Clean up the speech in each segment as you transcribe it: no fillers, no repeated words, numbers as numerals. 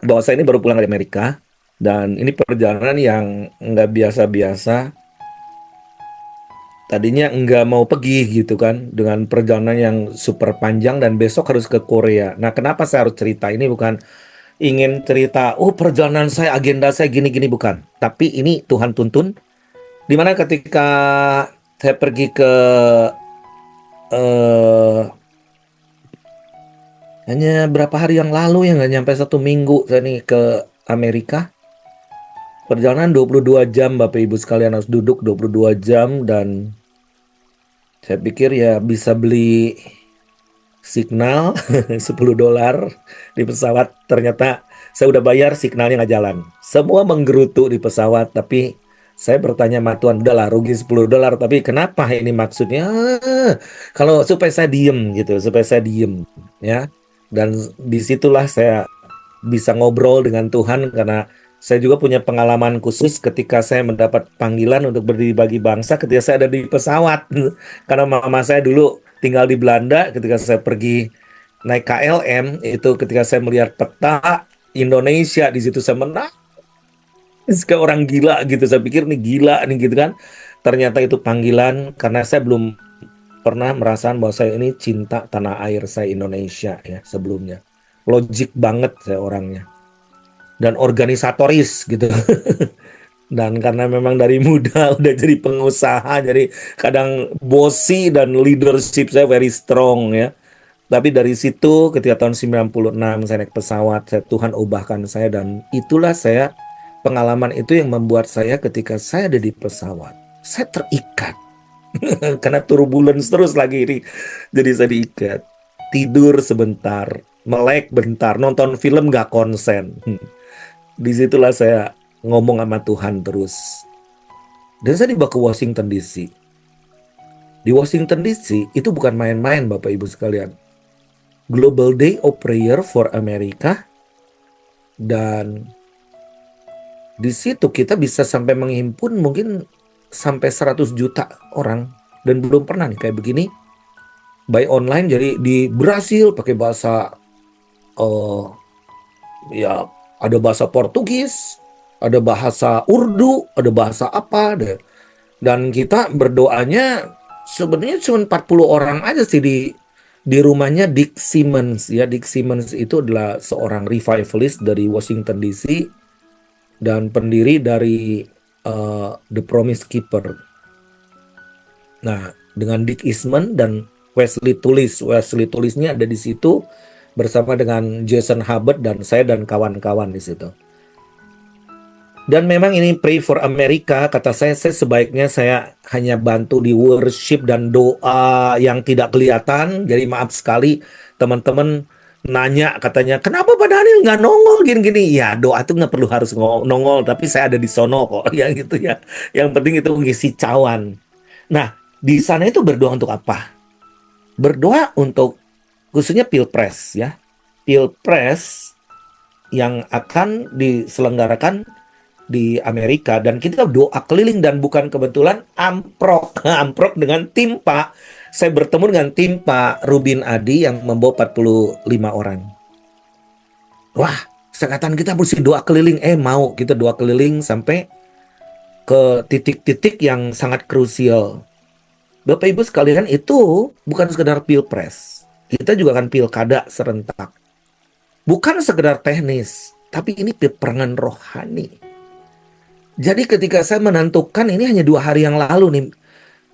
bahwa saya ini baru pulang dari Amerika dan ini perjalanan yang nggak biasa-biasa. Tadinya nggak mau pergi gitu kan dengan perjalanan yang super panjang dan besok harus ke Korea. Nah, kenapa saya harus cerita ini bukan ingin cerita, oh perjalanan saya, agenda saya gini-gini bukan. Tapi ini Tuhan tuntun. Dimana ketika saya pergi ke eh hanya berapa hari yang lalu ya nggak nyampe 1 minggu saya nih ke Amerika. Perjalanan 22 jam Bapak Ibu sekalian harus duduk 22 jam dan saya pikir ya bisa beli signal $10 di pesawat. Ternyata saya udah bayar signalnya nggak jalan. Semua menggerutu di pesawat tapi saya bertanya sama Tuhan, udahlah rugi $10 tapi kenapa ini maksudnya? Kalau supaya saya diem gitu, supaya saya diem ya. Dan disitulah saya bisa ngobrol dengan Tuhan karena saya juga punya pengalaman khusus ketika saya mendapat panggilan untuk berdiri bagi bangsa ketika saya ada di pesawat. Karena mama saya dulu tinggal di Belanda ketika saya pergi naik KLM itu ketika saya melihat peta Indonesia di situ saya menangis kayak orang gila gitu. Saya pikir nih gila nih gitu kan. Ternyata itu panggilan karena saya belum pernah merasakan bahwa saya ini cinta tanah air saya Indonesia ya sebelumnya. Logik banget saya orangnya dan organisatoris gitu. Dan karena memang dari muda udah jadi pengusaha, jadi kadang bossy dan leadership saya very strong ya. Tapi dari situ ketika tahun 96 saya naik pesawat, Tuhan ubahkan saya dan itulah saya pengalaman itu yang membuat saya ketika saya ada di pesawat, saya terikat karena turbulence terus lagi ini. Jadi saya diikat. Tidur sebentar, melek bentar, nonton film gak konsen. Disitulah saya ngomong sama Tuhan terus. Dan saya dibawa ke Washington DC. Di Washington DC itu bukan main-main Bapak Ibu sekalian. Global Day of Prayer for America. Dan di situ kita bisa sampai menghimpun mungkin sampai 100 juta orang. Dan belum pernah nih kayak begini. By online jadi di Brasil pakai bahasa eh ya ada bahasa Portugis, ada bahasa Urdu, ada bahasa apa deh. Dan kita berdoanya sebenarnya cuma 40 orang aja sih di rumahnya Dick Simmons ya. Dick Simmons itu adalah seorang revivalist dari Washington DC dan pendiri dari The Promise Keeper. Nah, dengan Dick Eastman dan Wesley Tulis. Wesley Tulisnya ada di situ bersama dengan Jason Hubbard dan saya dan kawan-kawan di situ. Dan memang ini Pray for America, kata saya sebaiknya saya hanya bantu di worship dan doa yang tidak kelihatan. Jadi maaf sekali teman-teman nanya katanya, kenapa Pak Daniel nggak nongol gini-gini? Ya doa itu nggak perlu harus nongol, tapi saya ada di sono kok, ya gitu ya. Yang penting itu ngisi cawan. Nah, di sana itu berdoa untuk apa? Berdoa untuk khususnya Pilpres ya. Pilpres yang akan diselenggarakan di Amerika dan kita doa keliling dan bukan kebetulan amprok amprok dengan tim Pak. Saya bertemu dengan tim Pak Rubin Adi yang membawa 45 orang. Wah, sekatan kita mesti doa keliling. Mau kita doa keliling sampai ke titik-titik yang sangat krusial. Bapak Ibu sekalian itu bukan sekedar pilpres. Kita juga akan pilkada serentak. Bukan sekedar teknis, tapi ini peperangan rohani. Jadi ketika saya menentukan ini hanya 2 hari yang lalu nih,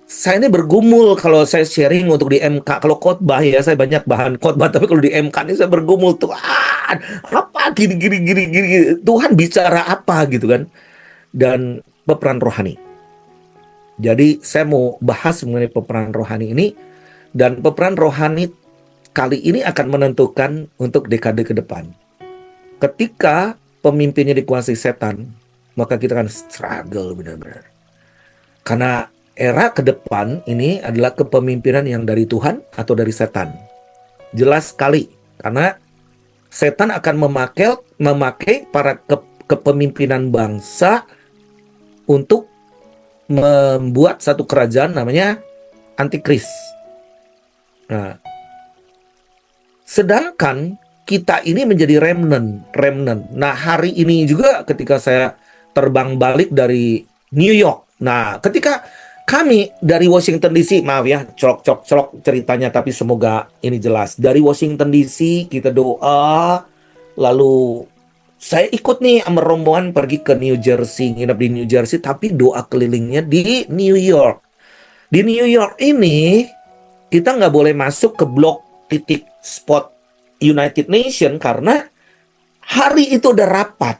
saya ini bergumul kalau saya sharing untuk di MK. Kalau khotbah ya saya banyak bahan khotbah, tapi kalau di MK ini saya bergumul Tuhan apa gini gini gini gini Tuhan bicara apa gitu kan. Dan peperangan rohani. Jadi saya mau bahas mengenai peperangan rohani ini dan peperangan rohani kali ini akan menentukan untuk dekade ke depan. Ketika pemimpinnya dikuasai setan, maka kita akan struggle benar-benar. Karena era ke depan ini adalah kepemimpinan yang dari Tuhan atau dari setan. Jelas sekali, karena setan akan memakai para kepemimpinan bangsa untuk membuat satu kerajaan namanya antikris. Nah, sedangkan kita ini menjadi remnant. Nah, hari ini juga ketika saya terbang balik dari New York. Nah, ketika kami dari Washington DC, maaf ya, colok ceritanya, tapi semoga ini jelas. Dari Washington DC kita doa, lalu saya ikut nih sama rombongan pergi ke New Jersey, nginep di New Jersey, tapi doa kelilingnya di New York. Di New York ini kita nggak boleh masuk ke blok titik spot United Nation karena hari itu udah rapat.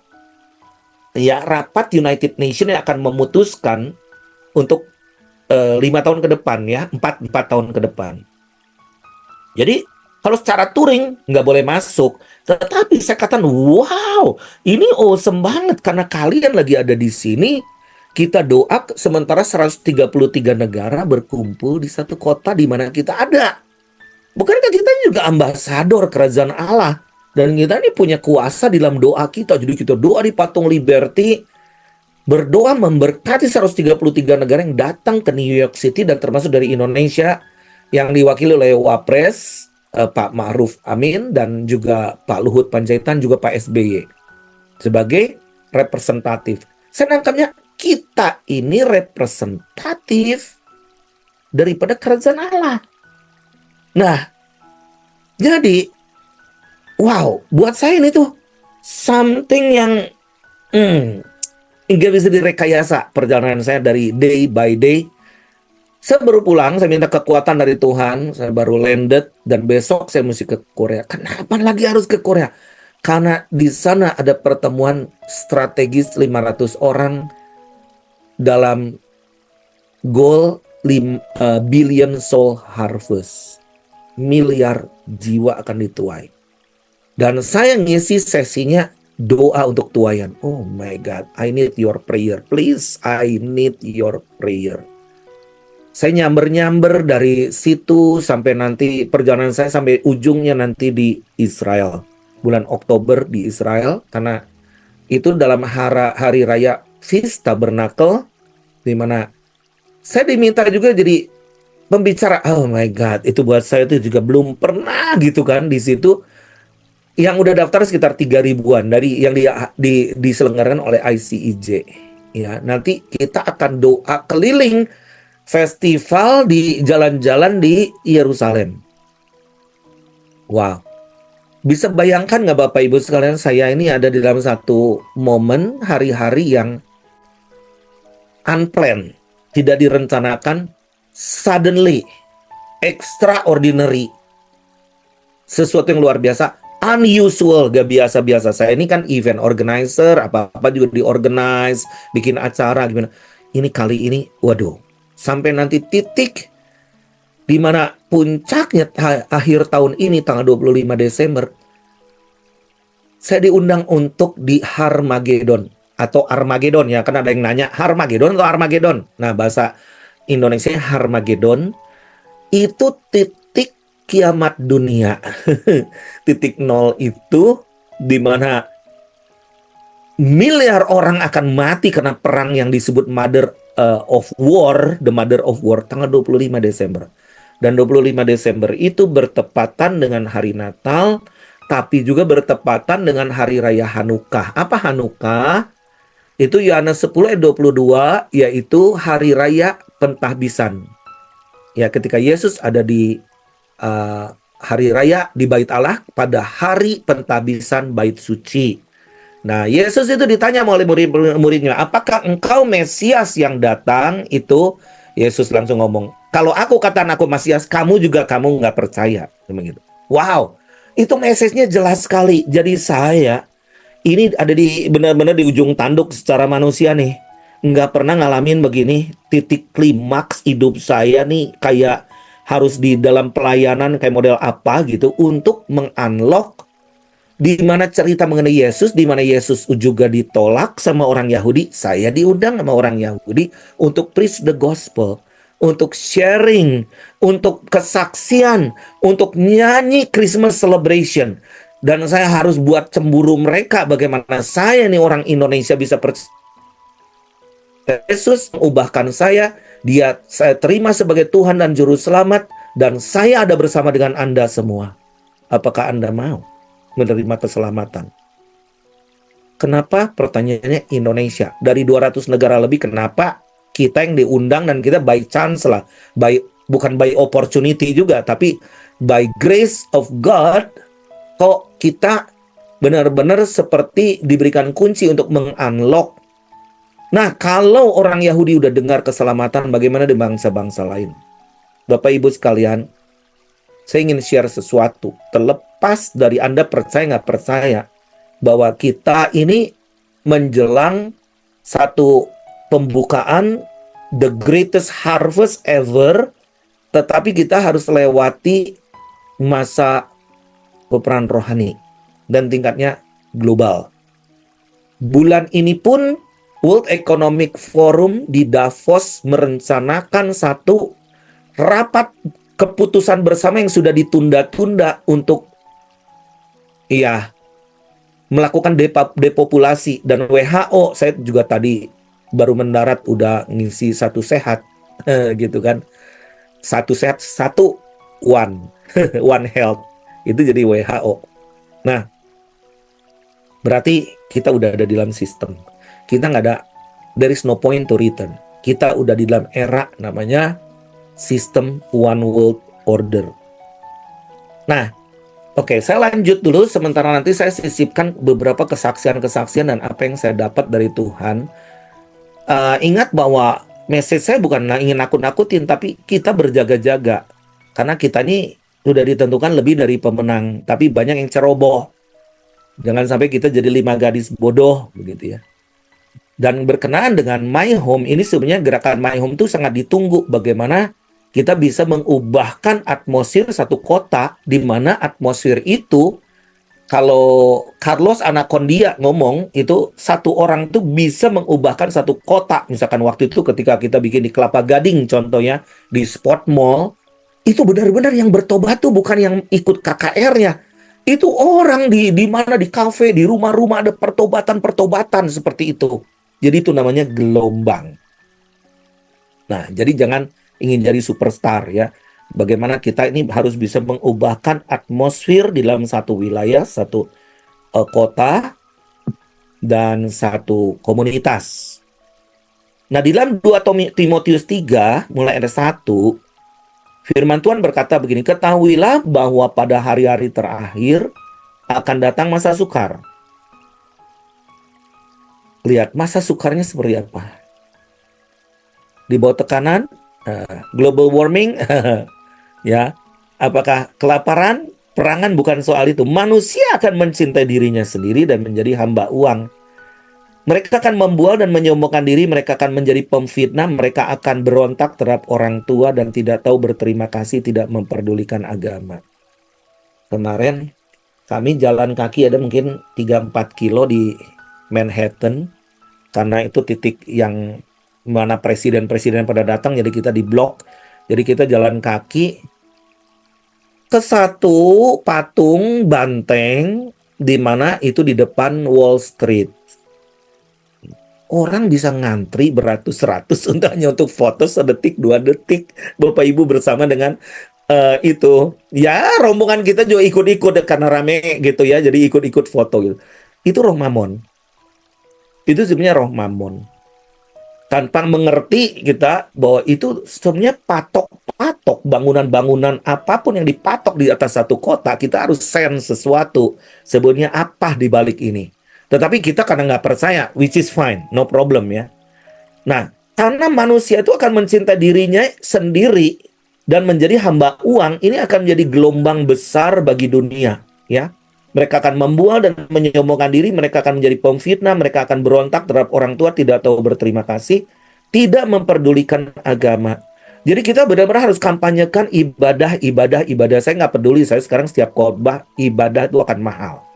Ya, rapat United Nation yang akan memutuskan untuk 5 tahun ke depan ya, 4 tahun ke depan. Jadi kalau secara touring nggak boleh masuk. Tetapi saya katakan, wow, ini awesome banget karena kalian lagi ada di sini. Kita doa sementara 133 negara berkumpul di satu kota di mana kita ada. Bukankah kita juga ambasador kerajaan Allah? Dan kita ini punya kuasa di dalam doa kita. Jadi kita doa di patung Liberty, berdoa memberkati 133 negara yang datang ke New York City dan termasuk dari Indonesia yang diwakili oleh Wapres Pak Ma'ruf Amin dan juga Pak Luhut Panjaitan, juga Pak SBY sebagai representatif. Saya nangkapnya kita ini representatif daripada kerajaan Allah. Nah, jadi wow, buat saya ini tuh something yang nggak bisa direkayasa perjalanan saya dari day by day. Saya baru pulang, saya minta kekuatan dari Tuhan, saya baru landed, dan besok saya mesti ke Korea. Kenapa lagi harus ke Korea? Karena di sana ada pertemuan strategis 500 orang dalam goal billion soul harvest. Miliar jiwa akan dituai. Dan saya ngisi sesinya doa untuk tuaian. Oh my God, I need your prayer. Please, I need your prayer. Saya nyamber-nyamber dari situ sampai nanti perjalanan saya sampai ujungnya nanti di Israel. Bulan Oktober di Israel. Karena itu dalam hari raya Feast Tabernacle, di mana saya diminta juga jadi pembicara. Oh my God, itu buat saya itu juga belum pernah gitu kan di situ. Yang udah daftar sekitar 3.000-an dari yang diselenggarakan oleh ICEJ. Ya, nanti kita akan doa keliling festival di jalan-jalan di Yerusalem. Wow. Bisa bayangkan nggak Bapak Ibu sekalian, saya ini ada di dalam satu momen hari-hari yang unplanned, tidak direncanakan, suddenly, extraordinary, sesuatu yang luar biasa, unusual, gak biasa-biasa. Saya ini kan event organizer, apa-apa juga diorganize, bikin acara gimana. Ini kali ini, waduh, sampai nanti titik di mana puncaknya akhir tahun ini tanggal 25 Desember, saya diundang untuk di Harmagedon atau Armageddon ya, kan ada yang nanya Harmagedon atau Armageddon. Nah, bahasa Indonesia Harmagedon itu titik kiamat dunia. Titik nol itu di mana miliar orang akan mati karena perang yang disebut Mother of War, the Mother of War, tanggal 25 Desember. Dan 25 Desember itu bertepatan dengan hari Natal, tapi juga bertepatan dengan hari raya Hanukkah. Apa Hanukkah? Itu Yohanes 10 ayat 22, yaitu hari raya pentahbisan. Ya, ketika Yesus ada di hari raya di Bait Allah pada hari pentahbisan Bait Suci. Nah, Yesus itu ditanya oleh murid-muridnya, apakah engkau Mesias yang datang? Itu Yesus langsung ngomong, kalau aku katakan aku Mesias, kamu nggak percaya. Begitu. Wow, itu message-nya jelas sekali. Jadi saya ini ada di benar-benar di ujung tanduk secara manusia nih. Nggak pernah ngalamin begini. Titik klimaks hidup saya nih kayak harus di dalam pelayanan kayak model apa gitu untuk mengunlock di mana cerita mengenai Yesus, di mana Yesus juga ditolak sama orang Yahudi. Saya diundang sama orang Yahudi untuk preach the gospel, untuk sharing, untuk kesaksian, untuk nyanyi Christmas celebration. Dan saya harus buat cemburu mereka bagaimana saya nih orang Indonesia bisa percaya Yesus mengubahkan saya terima sebagai Tuhan dan Juru Selamat, dan saya ada bersama dengan Anda semua. Apakah Anda mau? menerima keselamatan. Kenapa? Pertanyaannya Indonesia. Dari 200 negara lebih, kenapa kita yang diundang dan kita by chance lah, bukan by opportunity juga, tapi by grace of God, kok kita benar-benar seperti diberikan kunci untuk mengunlock. Nah, kalau orang Yahudi udah dengar keselamatan, bagaimana di bangsa-bangsa lain? Bapak Ibu sekalian, saya ingin share sesuatu. Terlepas dari Anda percaya nggak percaya, bahwa kita ini menjelang satu pembukaan the greatest harvest ever, tetapi kita harus lewati masa peperangan rohani dan tingkatnya global. Bulan ini pun World Economic Forum di Davos merencanakan satu rapat keputusan bersama yang sudah ditunda-tunda untuk melakukan depopulasi. Dan WHO, saya juga tadi baru mendarat udah ngisi satu sehat gitu kan. Satu sehat, satu one one health, itu jadi WHO. Nah, berarti kita udah ada di dalam sistem. Kita nggak ada, there is no point to return. Kita udah di dalam era namanya sistem one world order. Nah, oke, saya lanjut dulu, sementara nanti saya sisipkan beberapa kesaksian-kesaksian dan apa yang saya dapat dari Tuhan. Ingat bahwa message saya bukan ingin nakut-nakutin, tapi kita berjaga-jaga. Karena kita ini sudah ditentukan lebih dari pemenang, tapi banyak yang ceroboh. Jangan sampai kita jadi 5 gadis bodoh, begitu ya. Dan berkenaan dengan My Home, ini sebenarnya gerakan My Home itu sangat ditunggu. Bagaimana kita bisa mengubahkan atmosfer satu kota, di mana atmosfer itu, kalau Carlos Anacondia ngomong, itu satu orang itu bisa mengubahkan satu kota. Misalkan waktu itu ketika kita bikin di Kelapa Gading, contohnya di Sport Mall, itu benar-benar yang bertobat tuh bukan yang ikut KKR-nya. Itu orang di mana, di kafe, di rumah-rumah ada pertobatan seperti itu. Jadi itu namanya gelombang. Nah, jadi jangan ingin jadi superstar ya. Bagaimana kita ini harus bisa mengubahkan atmosfer di dalam satu wilayah, satu kota, dan satu komunitas. Nah, di dalam 2 Timotius 3, mulai ayat 1, firman Tuhan berkata begini, ketahuilah bahwa pada hari-hari terakhir akan datang masa sukar. Lihat, masa sukarnya seperti apa? Di bawah tekanan, global warming, ya. Apakah kelaparan? Perangan bukan soal itu. Manusia akan mencintai dirinya sendiri dan menjadi hamba uang. Mereka akan membual dan menyombongkan diri, mereka akan menjadi pemfitnah, mereka akan berontak terhadap orang tua dan tidak tahu berterima kasih, tidak memperdulikan agama. Kemarin kami jalan kaki ada mungkin 3-4 kilo di Manhattan, karena itu titik yang mana presiden-presiden pada datang, jadi kita di blok. Jadi kita jalan kaki ke satu patung banteng, di mana itu di depan Wall Street. Orang bisa ngantri beratus-ratus hanya untuk foto sedetik, 2 detik. Bapak Ibu bersama dengan itu. Ya, rombongan kita juga ikut-ikut karena rame gitu ya. Jadi ikut-ikut foto gitu. Itu roh mamon. Itu sebenarnya roh mamon. Tanpa mengerti kita bahwa itu sebenarnya patok-patok bangunan-bangunan apapun yang dipatok di atas satu kota, kita harus sense sesuatu. Sebenarnya apa di balik ini. Tetapi kita karena nggak percaya, which is fine, no problem ya. Nah, karena manusia itu akan mencintai dirinya sendiri dan menjadi hamba uang, ini akan menjadi gelombang besar bagi dunia, ya. Mereka akan membual dan menyombongkan diri, mereka akan menjadi pemfitnah, mereka akan berontak terhadap orang tua, tidak tahu berterima kasih, tidak memperdulikan agama. Jadi kita benar-benar harus kampanyekan ibadah. Saya nggak peduli, saya sekarang setiap khotbah, ibadah itu akan mahal.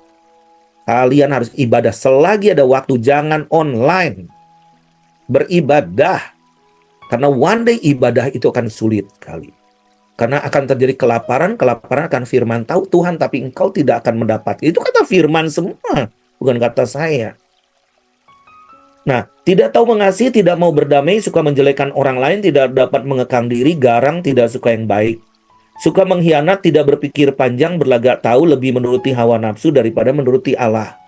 Kalian harus ibadah selagi ada waktu, jangan online. Beribadah. Karena one day ibadah itu akan sulit sekali. Karena akan terjadi kelaparan akan firman tahu Tuhan, tapi engkau tidak akan mendapat. Itu kata firman semua, bukan kata saya. Nah, tidak tahu mengasihi, tidak mau berdamai, suka menjelekkan orang lain, tidak dapat mengekang diri, garang, tidak suka yang baik. Suka mengkhianat, tidak berpikir panjang, berlagak tahu, lebih menuruti hawa nafsu daripada menuruti Allah.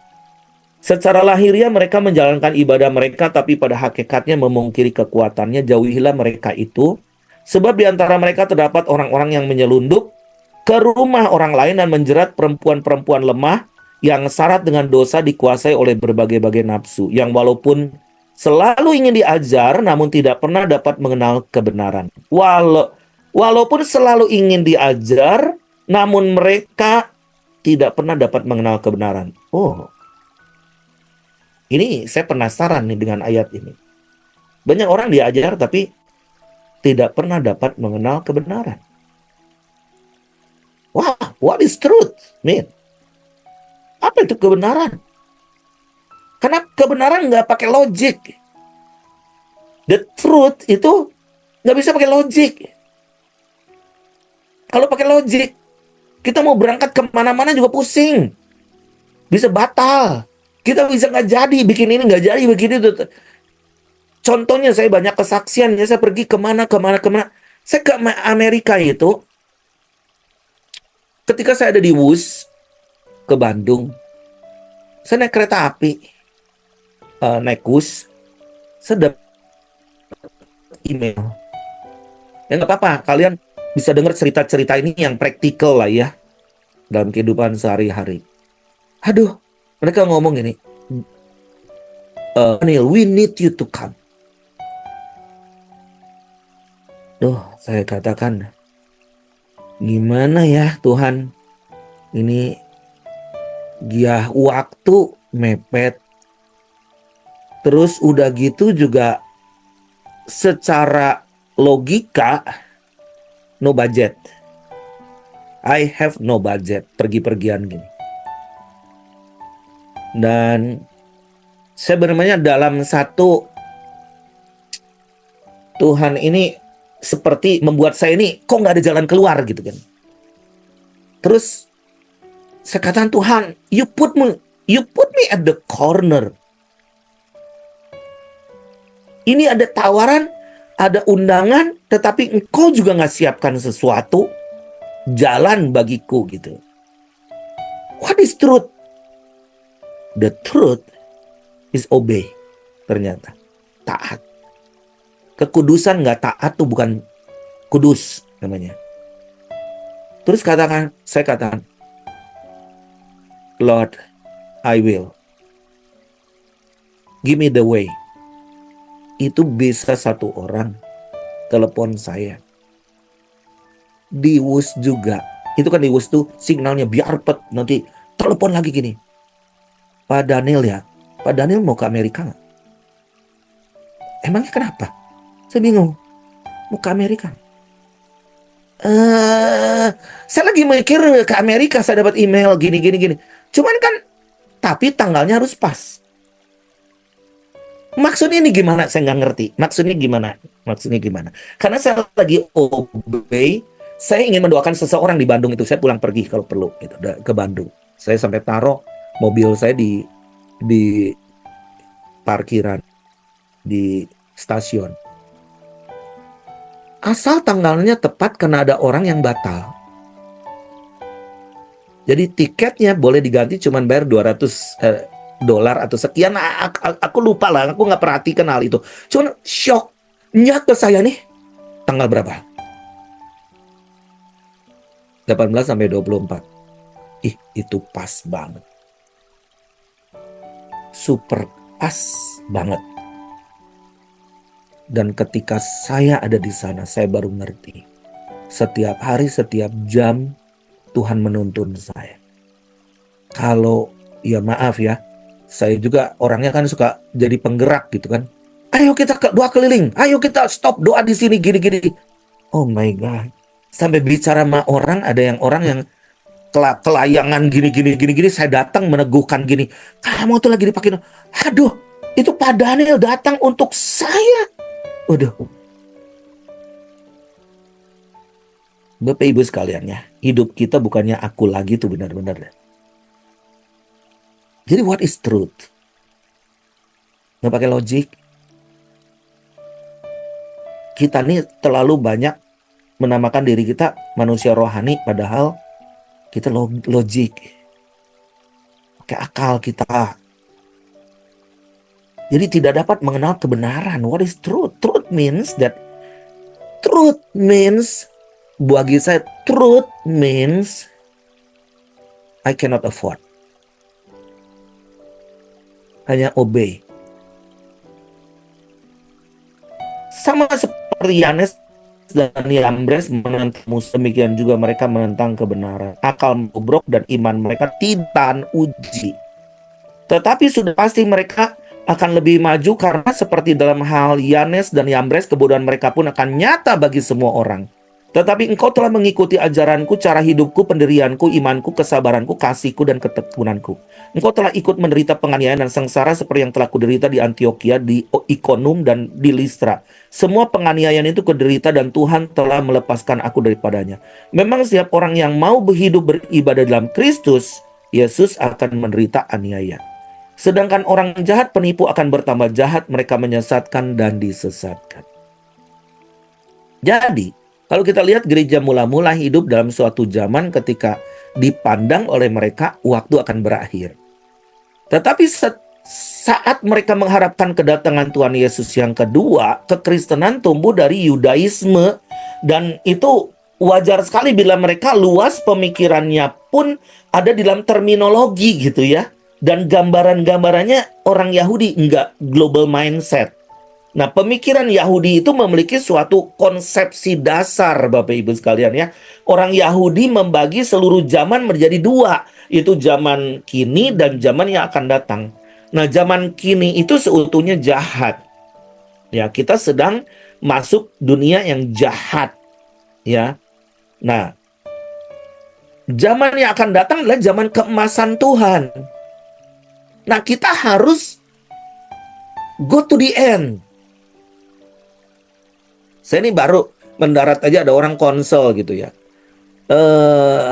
Secara lahiriah mereka menjalankan ibadah mereka, tapi pada hakikatnya memungkiri kekuatannya. Jauhilah mereka itu, sebab di antara mereka terdapat orang-orang yang menyelundup ke rumah orang lain dan menjerat perempuan-perempuan lemah yang syarat dengan dosa, dikuasai oleh berbagai-bagai nafsu, yang walaupun selalu ingin diajar, namun tidak pernah dapat mengenal kebenaran. Walaupun selalu ingin diajar, namun mereka tidak pernah dapat mengenal kebenaran. Oh, ini saya penasaran nih dengan ayat ini. Banyak orang diajar tapi tidak pernah dapat mengenal kebenaran. Wah, what is truth, man? Apa itu kebenaran? Karena kebenaran nggak pakai logik. The truth itu nggak bisa pakai logik. Kalau pakai logik, kita mau berangkat kemana-mana juga pusing. Bisa batal. Kita bisa nggak jadi, bikin ini nggak jadi, begini. Contohnya saya banyak kesaksian, ya saya pergi kemana. Saya ke Amerika itu, ketika saya ada di WUS, ke Bandung, saya naik kereta api, naik WUS, saya dapat email. Ya nggak apa-apa, kalian bisa dengar cerita-cerita ini yang praktikal lah ya, dalam kehidupan sehari-hari. Aduh, mereka ngomong gini, Neil, we need you to come. Duh, saya katakan, gimana ya Tuhan, ini dia waktu mepet, terus udah gitu juga secara logika no budget. I have no budget pergi-pergian gini. Dan sebenarnya dalam satu, Tuhan ini seperti membuat saya ini kok nggak ada jalan keluar gitu kan. Terus saya katakan, Tuhan, you put me at the corner. Ini ada tawaran, ada undangan, tetapi engkau juga nggak siapkan sesuatu jalan bagiku gitu. What is truth? The truth is obey. Ternyata taat. Kekudusan nggak taat tuh bukan kudus namanya. Terus saya katakan, Lord, I will. Give me the way. Itu bisa satu orang telepon saya. Di WUS juga. Itu kan di WUS tuh signalnya biar pet, nanti telepon lagi gini. Pak Daniel ya, Pak Daniel mau ke Amerika nggak? Emangnya kenapa? Saya bingung. Mau ke Amerika? Saya lagi mikir ke Amerika, saya dapat email gini. Cuman kan, tapi tanggalnya harus pas. Maksudnya ini gimana? Saya nggak ngerti. Maksudnya gimana? Karena saya lagi obey. Saya ingin mendoakan seseorang di Bandung itu. Saya pulang pergi kalau perlu gitu, ke Bandung. Saya sampai taruh mobil saya di parkiran di stasiun. Asal tanggalnya tepat karena ada orang yang batal. Jadi tiketnya boleh diganti, cuman bayar $200 atau sekian. Aku lupa lah, aku nggak perhatikan hal itu. Cuman shocknya ke saya nih, tanggal berapa? 18 sampai 24. Ih, itu pas banget. Super pas banget. Dan ketika saya ada di sana, saya baru ngerti. Setiap hari, setiap jam, Tuhan menuntun saya. Kalau, ya maaf ya, saya juga orangnya kan suka jadi penggerak gitu kan. Ayo kita doa keliling, ayo kita stop doa di sini gini. Oh my God. Sampai bicara sama orang, ada yang orang yang kelayangan gini, saya datang meneguhkan gini. Kamu tuh lagi dipakai. Aduh, itu Pak Daniel datang untuk saya. Waduh. Bapak Ibu sekalian ya, hidup kita bukannya aku lagi tuh benar-benar. Jadi what is truth? Nggak pakai logik. Kita nih terlalu banyak menamakan diri kita manusia rohani, padahal kita logik, pakai akal kita. Jadi tidak dapat mengenal kebenaran. What is truth? Truth means, bagi saya, truth means I cannot afford. Hanya obey. Sama seperti Yanes dan Yambres menentang Musa, demikian juga mereka menentang kebenaran. Akal bobrok dan iman mereka tidak uji. Tetapi sudah pasti mereka akan lebih maju, karena seperti dalam hal Yanes dan Yambres, kebodohan mereka pun akan nyata bagi semua orang. Tetapi engkau telah mengikuti ajaranku, cara hidupku, pendirianku, imanku, kesabaranku, kasihku, dan ketekunanku. Engkau telah ikut menderita penganiayaan dan sengsara seperti yang telah kuderita di Antioquia, di Ikonum, dan di Listra. Semua penganiayaan itu kuderita dan Tuhan telah melepaskan aku daripadanya. Memang setiap orang yang mau hidup beribadah dalam Kristus Yesus akan menderita aniaya. Sedangkan orang jahat penipu akan bertambah jahat, mereka menyesatkan dan disesatkan. Jadi, kalau kita lihat gereja mula-mula hidup dalam suatu zaman ketika dipandang oleh mereka waktu akan berakhir. Tetapi saat mereka mengharapkan kedatangan Tuhan Yesus yang kedua, kekristenan tumbuh dari Yudaisme, dan itu wajar sekali bila mereka luas pemikirannya pun ada di dalam terminologi gitu ya. Dan gambaran-gambarannya orang Yahudi, enggak global mindset. Nah, pemikiran Yahudi itu memiliki suatu konsepsi dasar, Bapak Ibu sekalian ya. Orang Yahudi membagi seluruh zaman menjadi dua, yaitu zaman kini dan zaman yang akan datang. Nah, zaman kini itu seutuhnya jahat. Ya, kita sedang masuk dunia yang jahat. Ya. Nah, zaman yang akan datang adalah zaman keemasan Tuhan. Nah, kita harus go to the end. Saya ini baru mendarat aja ada orang konsol gitu ya.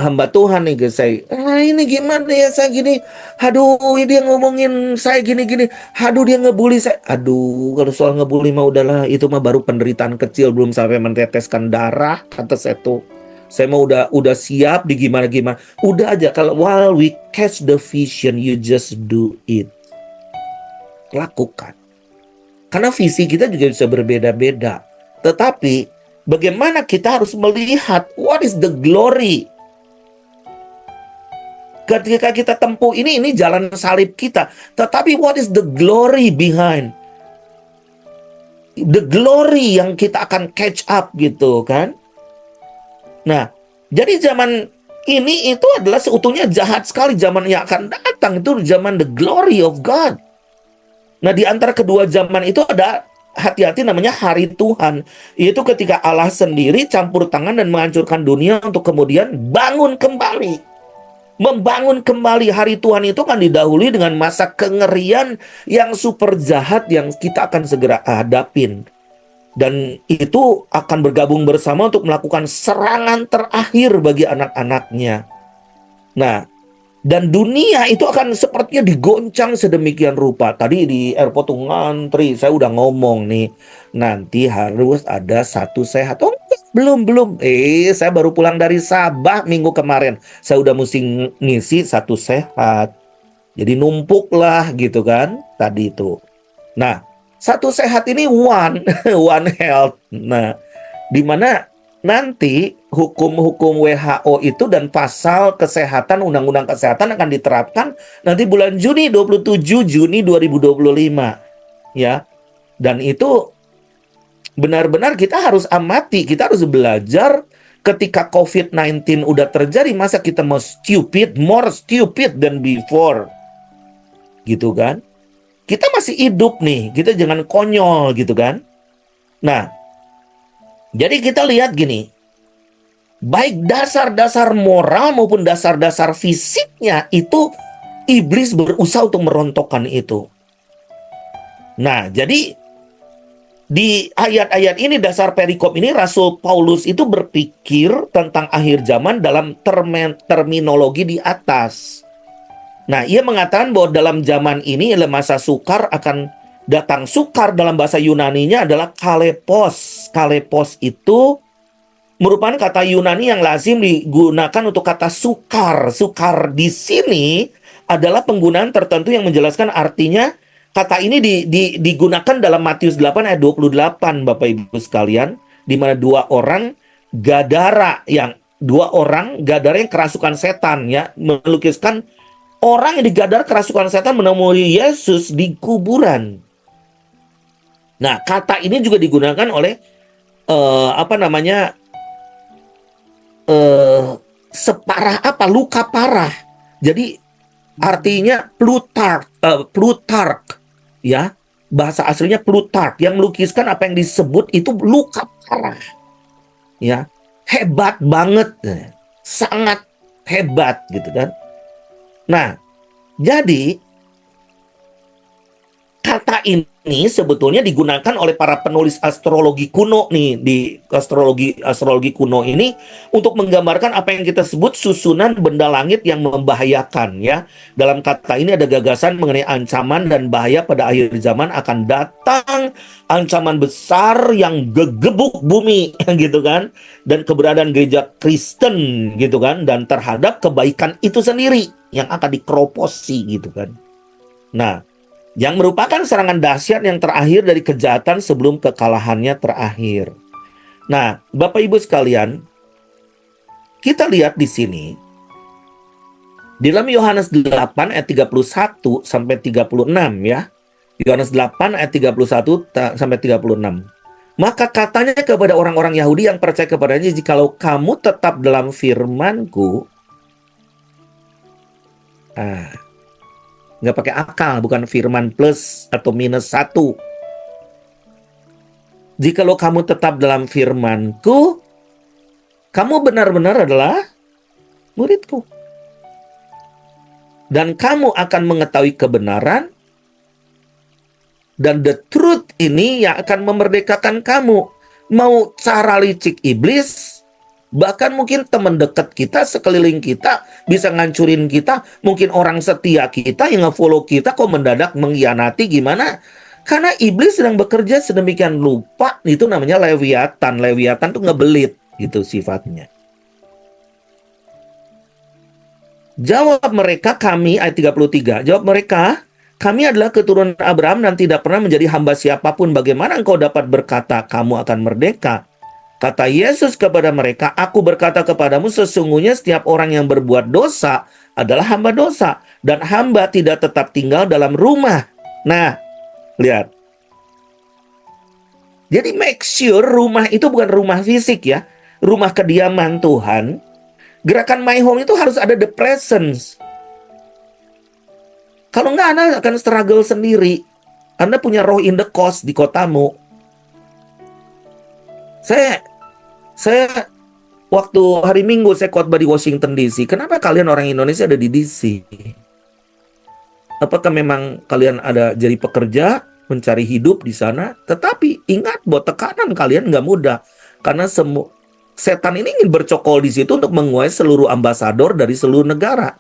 Hamba Tuhan nih guys, saya, ini gimana ya saya gini. Aduh, dia ngomongin saya gini-gini. Aduh, dia ngebully saya. Aduh, kalau soal ngebully mah udahlah, itu mah baru penderitaan kecil, belum sampai meneteskan darah, kata saya tuh. Saya mau udah siap di gimana-gimana. Udah aja, kalau while we catch the vision, you just do it. Lakukan. Karena visi kita juga bisa berbeda-beda. Tetapi bagaimana kita harus melihat what is the glory. Ketika kita tempuh ini jalan salib kita. Tetapi what is the glory behind? The glory yang kita akan catch up gitu kan. Nah, jadi zaman ini itu adalah seutuhnya jahat sekali. Zaman yang akan datang itu zaman the glory of God. Nah, di antara kedua zaman itu ada hati-hati namanya hari Tuhan. Yaitu ketika Allah sendiri campur tangan dan menghancurkan dunia untuk kemudian bangun kembali. Membangun kembali hari Tuhan itu kan didahului dengan masa kengerian yang super jahat yang kita akan segera hadapin. Dan itu akan bergabung bersama untuk melakukan serangan terakhir bagi anak-anaknya. Nah, dan dunia itu akan sepertinya digoncang sedemikian rupa. Tadi di airport ngantri, saya udah ngomong nih, nanti harus ada satu sehat. Oh, belum. Saya baru pulang dari Sabah minggu kemarin. Saya udah mesti ngisi satu sehat. Jadi numpuk lah gitu kan tadi itu. Nah, satu sehat ini one health. Nah, di mana nanti hukum-hukum WHO itu dan pasal kesehatan, undang-undang kesehatan akan diterapkan nanti bulan Juni, 27 Juni 2025. Ya. Dan itu benar-benar kita harus amati, kita harus belajar ketika COVID-19 udah terjadi, masa kita mau more stupid than before. Gitu kan? Kita masih hidup nih, kita jangan konyol gitu kan. Nah, jadi kita lihat gini, baik dasar-dasar moral maupun dasar-dasar fisiknya itu iblis berusaha untuk merontokkan itu. Nah, jadi di ayat-ayat ini, dasar perikop ini, Rasul Paulus itu berpikir tentang akhir zaman dalam terminologi di atas. Nah, ia mengatakan bahwa dalam zaman ini adalah masa sukar akan datang. Sukar dalam bahasa Yunaninya adalah kalepos. Kalepos itu merupakan kata Yunani yang lazim digunakan untuk kata sukar. Sukar di sini adalah penggunaan tertentu yang menjelaskan artinya. Kata ini digunakan dalam Matius 8 ayat 28, Bapak Ibu sekalian, di mana dua orang Gadara yang kerasukan setan, ya, melukiskan orang yang digadar kerasukan setan menemui Yesus di kuburan. Nah, kata ini juga digunakan oleh separah apa? Luka parah. Jadi artinya Plutarch, ya. Bahasa aslinya Plutarch yang melukiskan apa yang disebut itu luka parah. Ya. Hebat banget. Sangat hebat gitu kan. Nah, jadi kata ini sebetulnya digunakan oleh para penulis astrologi kuno nih, di astrologi kuno ini untuk menggambarkan apa yang kita sebut susunan benda langit yang membahayakan, ya. Dalam kata ini ada gagasan mengenai ancaman dan bahaya pada akhir zaman akan datang, ancaman besar yang gegebuk bumi gitu kan, dan keberadaan gereja Kristen gitu kan, dan terhadap kebaikan itu sendiri yang akan dikeroposi gitu kan. Nah, yang merupakan serangan dahsyat yang terakhir dari kejahatan sebelum kekalahannya terakhir. Nah, Bapak Ibu sekalian, kita lihat di sini di dalam Yohanes 8 ayat 31 sampai 36, ya. Yohanes 8 ayat 31 sampai 36. Maka katanya kepada orang-orang Yahudi yang percaya kepadanya, jikalau kamu tetap dalam firman-Ku, nggak pakai akal, bukan firman plus atau minus 1. Jikalau kamu tetap dalam firman-Ku, kamu benar-benar adalah murid-Ku. Dan kamu akan mengetahui kebenaran, dan the truth ini yang akan memerdekakan kamu. Mau cara licik iblis, bahkan mungkin teman dekat kita, sekeliling kita, bisa ngancurin kita. Mungkin orang setia kita yang nge-follow kita kok mendadak mengkhianati, gimana? Karena iblis sedang bekerja sedemikian lupa. Itu namanya Leviathan. Leviathan tuh ngebelit gitu sifatnya. Jawab mereka, kami, ayat 33. Jawab mereka, kami adalah keturunan Abraham dan tidak pernah menjadi hamba siapapun. Bagaimana engkau dapat berkata kamu akan merdeka? Kata Yesus kepada mereka, aku berkata kepadamu, sesungguhnya setiap orang yang berbuat dosa adalah hamba dosa. Dan hamba tidak tetap tinggal dalam rumah. Nah, lihat. Jadi make sure rumah itu bukan rumah fisik, ya. Rumah kediaman Tuhan. Gerakan My Home itu harus ada the presence. Kalau nggak, Anda akan struggle sendiri. Anda punya roh in the cost di kotamu. Saya waktu hari Minggu saya khotbah di Washington DC. Kenapa kalian orang Indonesia ada di DC? Apakah memang kalian ada jadi pekerja, mencari hidup di sana? Tetapi ingat bahwa tekanan kalian nggak mudah. Karena setan ini ingin bercokol di situ untuk menguasai seluruh ambasador dari seluruh negara.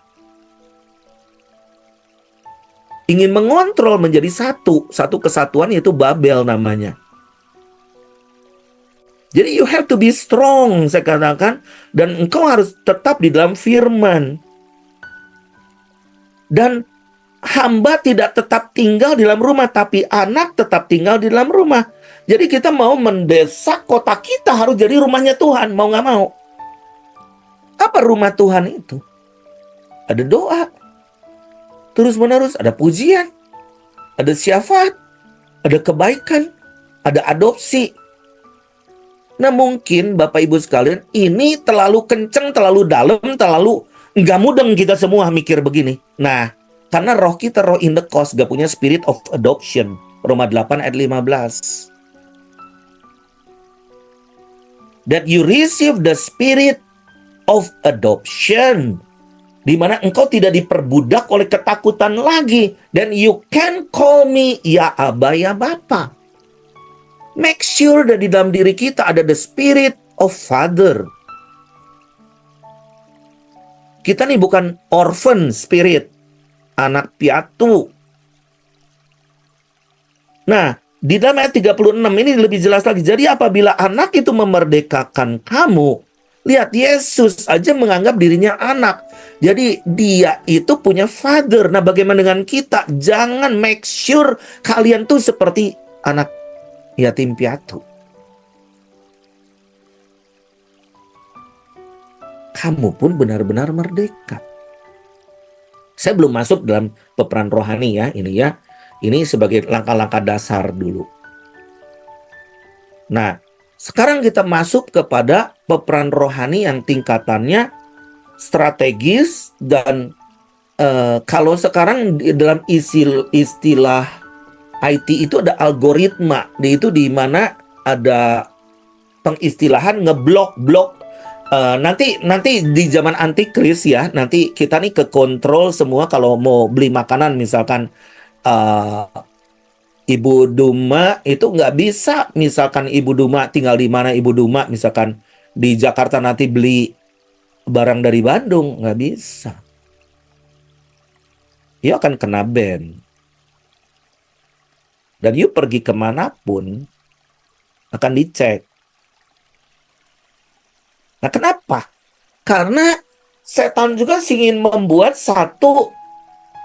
Ingin mengontrol menjadi satu kesatuan, yaitu Babel namanya. Jadi you have to be strong, saya katakan, dan engkau harus tetap di dalam firman. Dan hamba tidak tetap tinggal di dalam rumah, tapi anak tetap tinggal di dalam rumah. Jadi kita mau mendesak kota kita harus jadi rumahnya Tuhan, mau nggak mau. Apa rumah Tuhan itu? Ada doa, terus-menerus, ada pujian, ada syafaat, ada kebaikan, ada adopsi. Nah, mungkin Bapak Ibu sekalian, ini terlalu kenceng, terlalu dalam, terlalu nggak mudeng kita semua mikir begini. Nah, karena roh kita roh in the cost, gak punya spirit of adoption. Roma 8 ayat 15. That you receive the spirit of adoption, di mana engkau tidak diperbudak oleh ketakutan lagi. Dan you can call me ya Aba, ya Bapa. Make sure that di dalam diri kita ada the spirit of father. Kita nih bukan orphan spirit, anak piatu. Nah, Di dalam ayat 36 ini lebih jelas lagi. Jadi apabila anak itu memerdekakan kamu, lihat Yesus aja menganggap dirinya anak. Jadi dia itu punya father. Nah, bagaimana dengan kita? Jangan make sure kalian tuh seperti anak yatim piatu. Kamu pun benar-benar merdeka. Saya belum masuk dalam peperan rohani ya, ini ya. Ini sebagai langkah-langkah dasar dulu. Nah, sekarang kita masuk kepada peperan rohani yang tingkatannya strategis dan kalau sekarang dalam istilah IT itu ada algoritma, itu di mana ada pengistilahan ngeblok-blok. Nanti di zaman antikris ya, nanti kita nih ke kontrol semua kalau mau beli makanan misalkan. Ibu Duma itu nggak bisa, misalkan Ibu Duma tinggal di mana, Ibu Duma misalkan di Jakarta nanti beli barang dari Bandung, nggak bisa. You akan kena ban. Dan you pergi kemanapun akan dicek. Nah, kenapa? Karena setan juga ingin membuat satu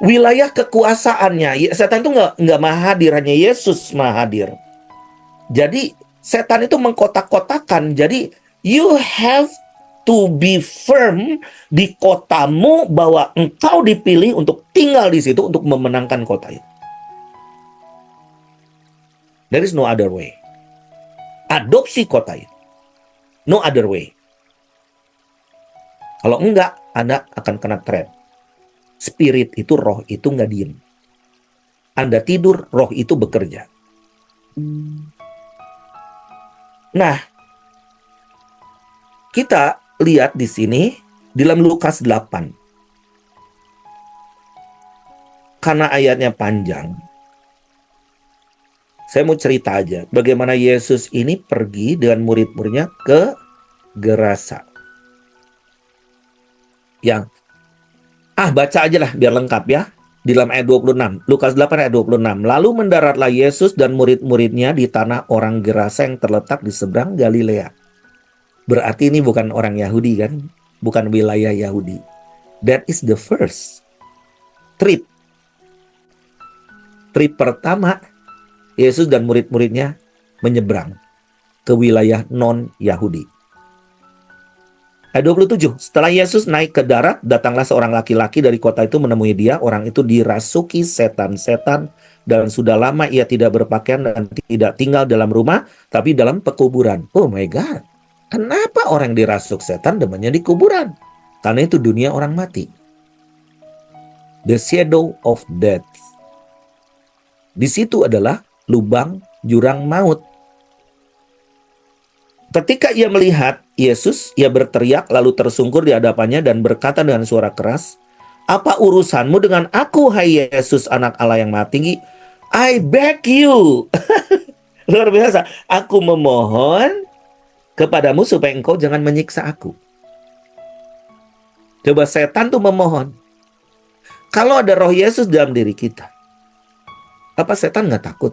wilayah kekuasaannya. Setan itu nggak maha hadir, hanya Yesus maha hadir. Jadi setan itu mengkotak-kotakan. Jadi you have to be firm di kotamu bahwa engkau dipilih untuk tinggal di situ untuk memenangkan kota itu. There is no other way. Adopsi kota itu. No other way. Kalau enggak, Anda akan kena trap. Spirit itu, roh itu nggak diem. Anda tidur, roh itu bekerja. Nah, kita lihat di sini dalam Lukas 8. Karena ayatnya panjang, saya mau cerita aja bagaimana Yesus ini pergi dengan murid-muridnya ke Gerasa. Yang baca aja lah biar lengkap ya. Di dalam ayat 26, Lukas 8 ayat 26. Lalu mendaratlah Yesus dan murid-muridnya di tanah orang Gerasa yang terletak di seberang Galilea. Berarti ini bukan orang Yahudi kan? Bukan wilayah Yahudi. That is the first trip. Trip pertama, Yesus dan murid-muridnya menyeberang ke wilayah non-Yahudi. Ayat 27, setelah Yesus naik ke darat, datanglah seorang laki-laki dari kota itu menemui dia. Orang itu dirasuki setan-setan dan sudah lama ia tidak berpakaian dan tidak tinggal dalam rumah, tapi dalam pekuburan. Oh my God, kenapa orang dirasuk setan demennya di kuburan? Karena itu dunia orang mati. The shadow of death. Di situ adalah lubang jurang maut. Ketika ia melihat Yesus, ia berteriak lalu tersungkur di hadapannya dan berkata dengan suara keras, "Apa urusanmu dengan aku, hai Yesus, anak Allah yang maha tinggi? I beg you." Luar biasa. Aku memohon kepadamu supaya engkau jangan menyiksa aku. Coba setan tuh memohon. Kalau ada roh Yesus dalam diri kita, apa setan nggak takut?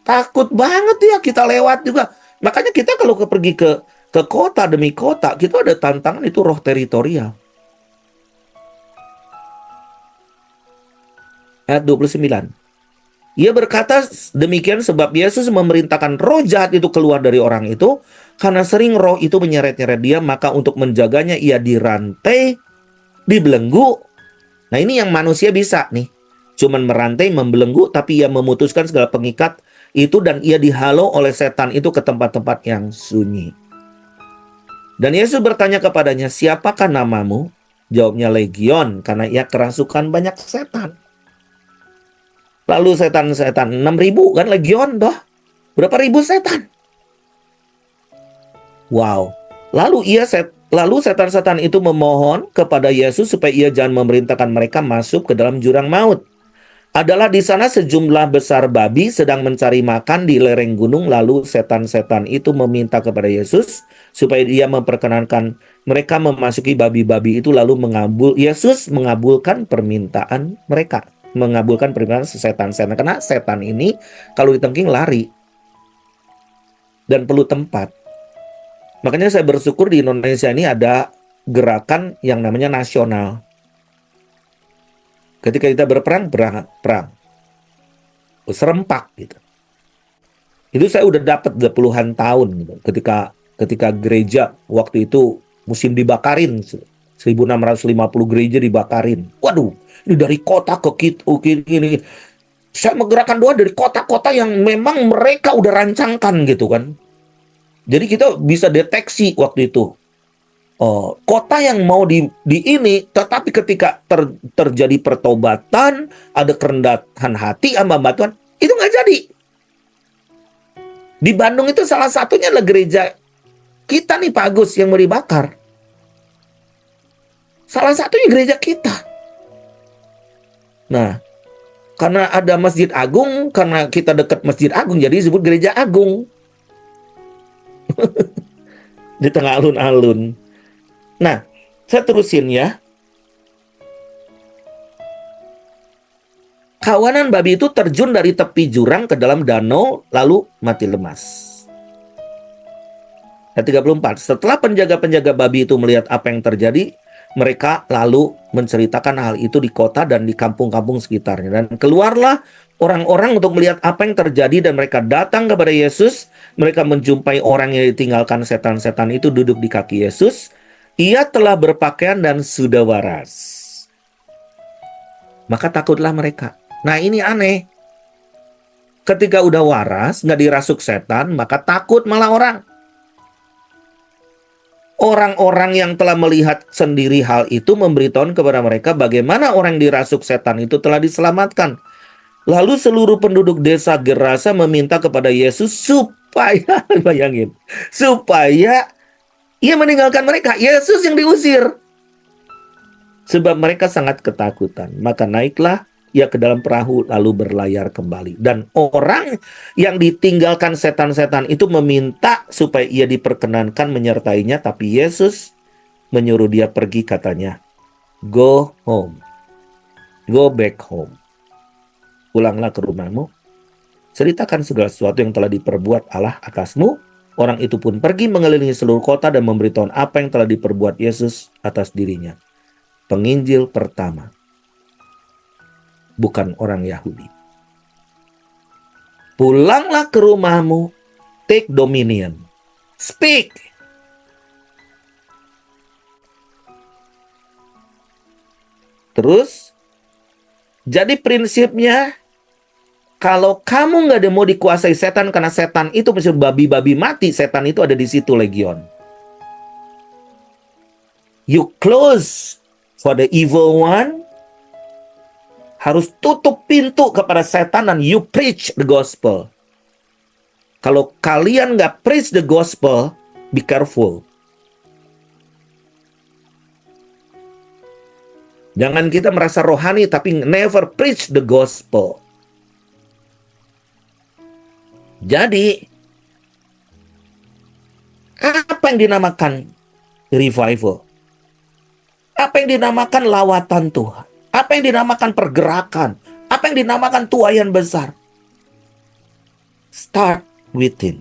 Takut banget ya, kita lewat juga. Makanya kita kalau pergi ke kota demi kota, kita ada tantangan, itu roh teritorial. Ayat 29. Ia berkata demikian sebab Yesus memerintahkan roh jahat itu keluar dari orang itu. Karena sering roh itu menyeret-nyeret dia, maka untuk menjaganya ia dirantai, dibelenggu. Nah, ini yang manusia bisa nih. Cuman merantai, membelenggu, tapi ia memutuskan segala pengikat itu dan ia dihalau oleh setan itu ke tempat-tempat yang sunyi. Dan Yesus bertanya kepadanya, "Siapakah namamu?" Jawabnya, "Legion," karena ia kerasukan banyak setan. Lalu setan-setan 6.000 kan, legion doh. Berapa ribu setan? Wow. Lalu setan-setan itu memohon kepada Yesus supaya ia jangan memerintahkan mereka masuk ke dalam jurang maut. Adalah di sana sejumlah besar babi sedang mencari makan di lereng gunung. Lalu setan-setan itu meminta kepada Yesus supaya dia memperkenankan mereka memasuki babi-babi itu. Lalu Yesus mengabulkan permintaan mereka. mengabulkan permintaan setan-setan. Karena setan ini kalau ditengking lari dan perlu tempat. Makanya saya bersyukur di Indonesia ini ada gerakan yang namanya nasional. Ketika kita berperang, perang. Serempak gitu. Itu saya udah dapat puluhan tahun gitu. Ketika gereja waktu itu musim dibakarin, 1650 gereja dibakarin. Waduh, ini dari kota ke ini. Saya menggerakkan doa dari kota-kota yang memang mereka udah rancangkan gitu kan. Jadi kita bisa deteksi waktu itu. Kota yang mau di ini, tetapi ketika terjadi pertobatan, ada kerendahan hati sama Tuhan, itu nggak jadi. Di Bandung itu salah satunya adalah gereja kita nih Pak Agus yang mau dibakar. Salah satunya gereja kita. Nah, karena ada Masjid Agung, karena kita dekat Masjid Agung, jadi disebut gereja Agung. Di tengah alun-alun. Nah, saya terusin ya. Kawanan babi itu terjun dari tepi jurang ke dalam danau, lalu mati lemas. Ayat 34. Setelah penjaga-penjaga babi itu melihat apa yang terjadi, mereka lalu menceritakan hal itu di kota dan di kampung-kampung sekitarnya. Dan keluarlah orang-orang untuk melihat apa yang terjadi, dan mereka datang kepada Yesus. Mereka menjumpai orang yang ditinggalkan setan-setan itu duduk di kaki Yesus. Ia telah berpakaian dan sudah waras. Maka takutlah mereka. Nah, ini aneh. Ketika udah waras, nggak dirasuk setan, maka takut malah orang. Orang-orang yang telah melihat sendiri hal itu memberitahu kepada mereka bagaimana orang yang dirasuk setan itu telah diselamatkan. Lalu seluruh penduduk desa Gerasa meminta kepada Yesus supaya, bayangin, supaya ia meninggalkan mereka. Yesus yang diusir. Sebab mereka sangat ketakutan. Maka naiklah ia ke dalam perahu lalu berlayar kembali. Dan orang yang ditinggalkan setan-setan itu meminta supaya ia diperkenankan menyertainya. Tapi Yesus menyuruh dia pergi, katanya, "Go home. Go back home. Pulanglah ke rumahmu. Ceritakan segala sesuatu yang telah diperbuat Allah atasmu." Orang itu pun pergi mengelilingi seluruh kota dan memberitahu apa yang telah diperbuat Yesus atas dirinya. Penginjil pertama, bukan orang Yahudi. Pulanglah ke rumahmu, take dominion, speak. Terus, jadi prinsipnya, kalau kamu nggak mau dikuasai setan, karena setan itu mesti babi-babi mati, setan itu ada di situ legion. You close for the evil one, harus tutup pintu kepada setan dan you preach the gospel. Kalau kalian nggak preach the gospel, be careful. Jangan kita merasa rohani tapi never preach the gospel. Jadi, apa yang dinamakan revival? Apa yang dinamakan lawatan Tuhan? Apa yang dinamakan pergerakan? Apa yang dinamakan tuaian besar? Start within.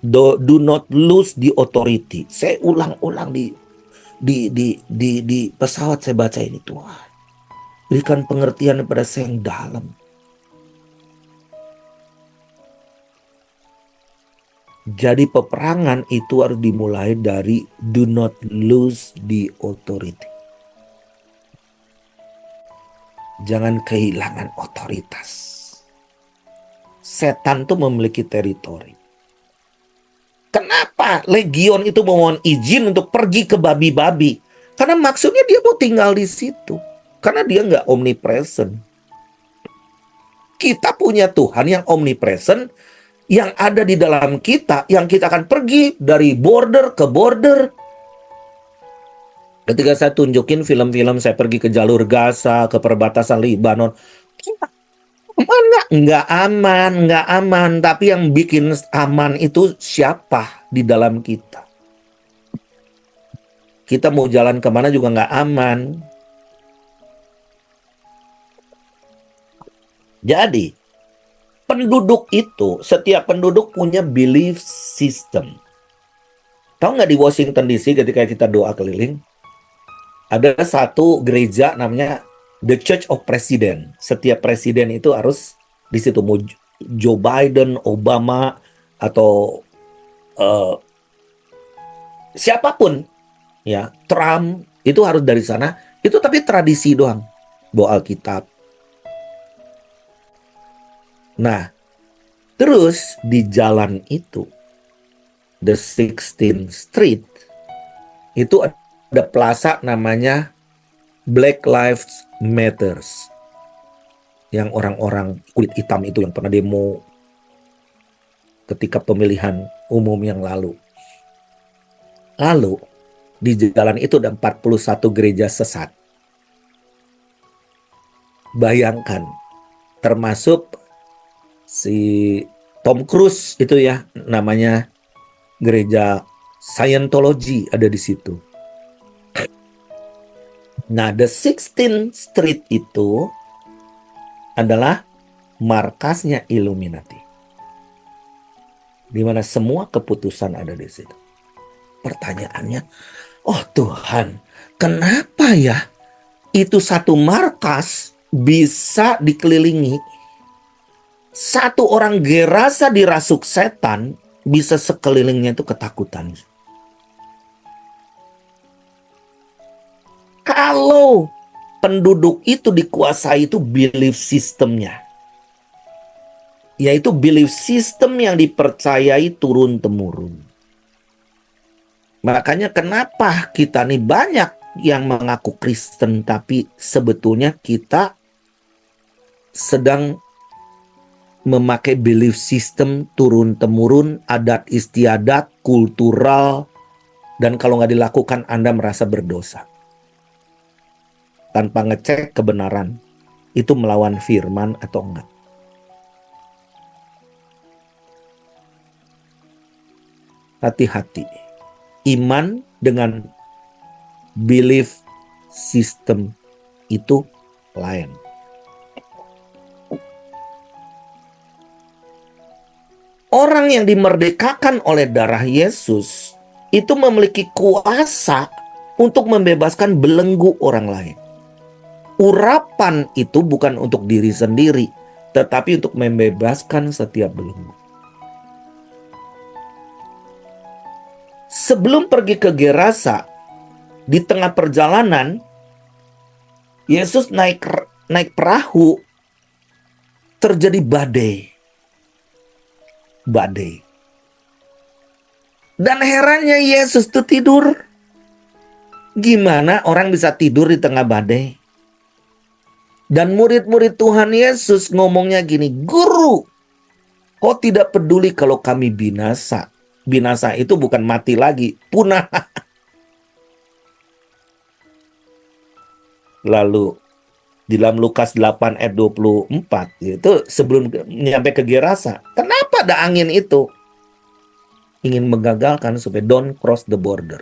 Do not lose the authority. Saya ulang-ulang di pesawat saya baca ini, Tuhan. Berikan pengertian kepada saya yang dalam. Jadi peperangan itu harus dimulai dari do not lose the authority. Jangan kehilangan otoritas. Setan itu memiliki teritori. Kenapa legion itu memohon izin untuk pergi ke babi-babi? Karena maksudnya dia mau tinggal di situ. Karena dia nggak omnipresent. Kita punya Tuhan yang omnipresent, yang ada di dalam kita, yang kita akan pergi dari border ke border. Ketika saya tunjukin film-film, saya pergi ke jalur Gaza, ke perbatasan Lebanon. Nggak aman. Tapi yang bikin aman itu siapa di dalam kita? Kita mau jalan kemana juga nggak aman. Jadi, penduduk itu, setiap penduduk punya belief system. Tahu nggak di Washington DC ketika kita doa keliling, ada satu gereja namanya The Church of President. Setiap presiden itu harus di situ, mau Joe Biden, Obama, atau eh, siapapun, ya, Trump, itu harus dari sana. Itu tapi tradisi doang, bawa Alkitab. Nah, terus di jalan itu, the 16th Street, itu ada plaza namanya Black Lives Matters. Yang orang-orang kulit hitam itu yang pernah demo ketika pemilihan umum yang lalu. Lalu, di jalan itu ada 41 gereja sesat. Bayangkan, termasuk si Tom Cruise itu ya, namanya gereja Scientology ada di situ. Nah, the 16th Street itu adalah markasnya Illuminati, di mana semua keputusan ada di situ. Pertanyaannya, oh Tuhan, kenapa ya itu satu markas bisa dikelilingi, satu orang gerasa dirasuk setan, bisa sekelilingnya itu ketakutan. Kalau penduduk itu dikuasai itu belief sistemnya, yaitu belief system yang dipercayai turun-temurun. Makanya kenapa kita nih banyak yang mengaku Kristen, tapi sebetulnya kita sedang memakai belief system turun-temurun, adat istiadat, kultural, dan kalau nggak dilakukan Anda merasa berdosa. Tanpa ngecek kebenaran, itu melawan firman atau enggak. Hati-hati. Iman dengan belief system itu lain. Orang yang dimerdekakan oleh darah Yesus itu memiliki kuasa untuk membebaskan belenggu orang lain. Urapan itu bukan untuk diri sendiri, tetapi untuk membebaskan setiap belenggu. Sebelum pergi ke Gerasa, di tengah perjalanan, Yesus naik perahu, terjadi badai. Dan herannya Yesus tuh tidur. Gimana orang bisa tidur di tengah badai? Dan murid-murid Tuhan Yesus ngomongnya gini, Guru, kau tidak peduli kalau kami binasa. Binasa itu bukan mati lagi, punah. Lalu di dalam Lukas 8 ayat 24, itu sebelum nyampe ke Gerasa, kenapa ada angin itu? Ingin menggagalkan supaya don't cross the border.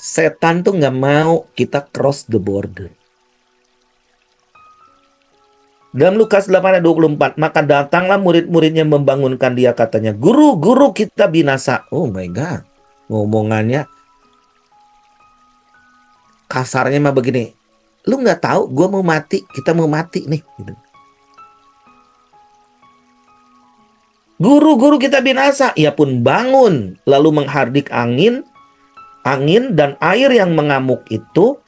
Setan tuh nggak mau kita cross the border. Dalam Lukas 8 ayat 24, maka datanglah murid-muridnya membangunkan dia, katanya, Guru, Guru, kita binasa. Oh my God, ngomongannya kasarnya mah begini, lu nggak tahu gue mau mati, kita mau mati nih. Gitu. Guru, kita binasa. Ia pun bangun, lalu menghardik angin dan air yang mengamuk itu,